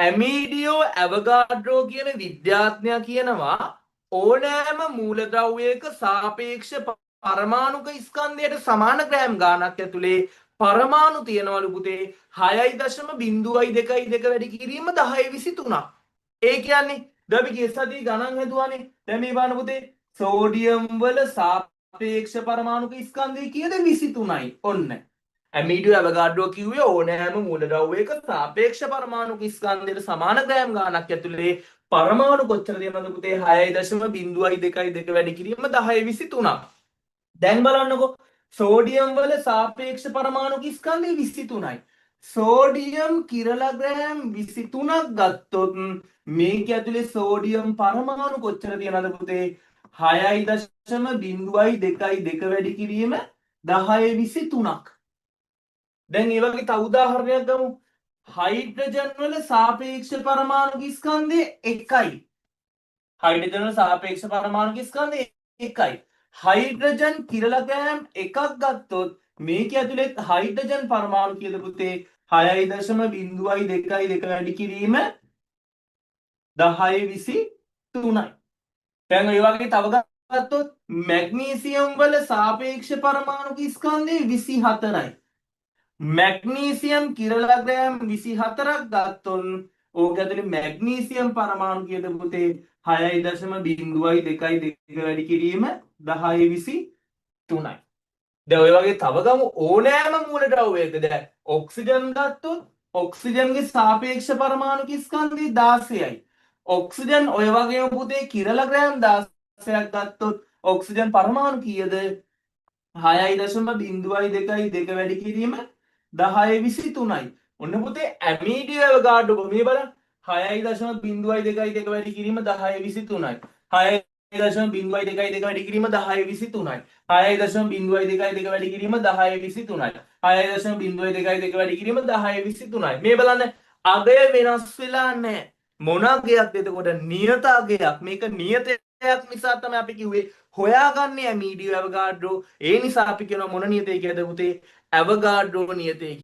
ඇමීඩියෝ ඇවගාඩ්‍රෝ කියන විද්‍යාඥයා කියනවා ඕනෑම මූලද්‍රව්‍යයක සාපේක්ෂ පරමාණුක ස්කන්ධයට සමාන ග්‍රෑම් ගාණක් ඇතුලේ පරමාණු තියනවලු පුතේ 6.02 වැඩි කිරීම 1023ක්. ඒ කියන්නේ දැන් අපි කෙස්සදී ගණන් හදුවානේ. දැන් මේ බලන්න පුතේ සෝඩියම් වල සාපේක්ෂ පරමාණුක ස්කන්ධය කීයද 23යි. ඔන්න. ඇමීඩියෝ ඇවගාඩ්‍රෝ කිව්වේ ඕනෑම මූලද්‍රව්‍යයක සාපේක්ෂ පරමාණුක ස්කන්ධයට සමාන ග්‍රෑම් ගාණක් ඇතුලේ පරමාණු කොච්චර තියෙනවද පුතේ 6.02 වැඩි කිරීම 1023ක්. දැන් බලන්නකෝ සෝඩියම් වල සාපේක්ෂ පරමාණුක ස්කන්ධය 23යි. සෝඩියම් කිරලග්‍රෑම් 23ක් ගත්තොත් මේක ඇතුලේ සෝඩියම් පරමාණු කොච්චර තියෙනවද පුතේ 6.02 වැඩි කිරීම 1023ක්. දැන් ඒ වගේ තව උදාහරණයක් ගමු. හයිඩ්‍රජන් වල සාපේක්ෂ පරමාණුක ස්කන්ධය 1යි. හයිඩ්‍රජන් වල සාපේක්ෂ පරමාණුක ස්කන්ධය 1යි. හයිඩ්‍රජන් කිරලග්‍රෑම් එකක් ගත්තොත් මේක ඇතුලේ හයිඩ්‍රජන් පරමාණු කීයද පුතේ 6.02 වැඩි කිරීම 1023යි. දැන් ඒ වගේ තව ගත්තොත් මැග්නීසියම් වල සාපේක්ෂ පරමාණුක ස්කන්ධය 24යි. මැග්නීසියම් කිරලග්‍රෑම් 24ක් ගත්තොත් ඕක ඇතුලේ මැග්නීසියම් පරමාණු කීයද පුතේ 6.02 වැඩි කිරීම 1023යි. දැන් ඔය වගේ තව ගමු ඕනෑම මූලද්‍රව්‍යයක දැන් ඔක්සිජන් ගත්තොත් ඔක්සිජන්ගේ සාපේක්ෂ පරමාණුක ස්කන්ධය 16යි. ඔක්සිජන් ඔය වගේම පුතේ කිරලග්‍රෑම් 16ක් ගත්තොත් ඔක්සිජන් පරමාණු කීයද 6.02 වැඩි කිරීම 1023යි. ඔන්න පුතේ ඇමීඩියෝ ඇවගාඩ්‍රෝ මේ බලන්න 6.02 වැඩි කිරීම 1023යි. 6.02 වැඩි කිරීම 1023යි. 6.02 වැඩි කිරීම 1023යි. 6.02 වැඩි කිරීම 1023යි. මේ බලන්න අගය වෙනස් වෙලා නැහැ. මොන අගයක්ද එතකොට නියත අගයක්. මේක නියතයක් නිසා තමයි අපි කිව්වේ හොයාගන්නේ ඇමීඩියෝ ඇවගාඩ්‍රෝ. ඒ නිසා අපි කියනවා මොන නියතය කියලාද පුතේ ඇවගාඩ්‍රෝ නියතය.